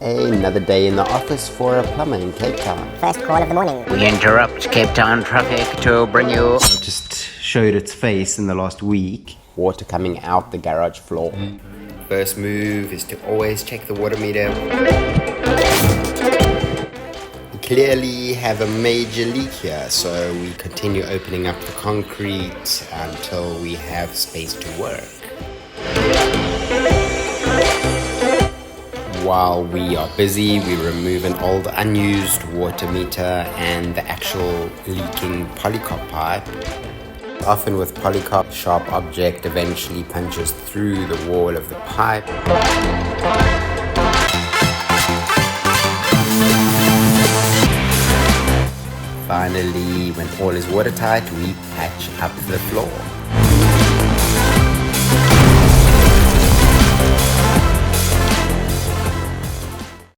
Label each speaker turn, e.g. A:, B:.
A: Another day in the office for a plumber in Cape Town.
B: First call of the morning.
C: We interrupt Cape Town traffic to bring you...
A: Just showed its face in the last week. Water coming out the garage floor. First move is to always check the water meter. We clearly have a major leak here, so we continue opening up the concrete until we have space to work. While we are busy, we remove an old unused water meter and the actual leaking polycarb pipe. Often with polycarb, sharp object eventually punches through the wall of the pipe. Finally, when all is watertight, we patch up the floor.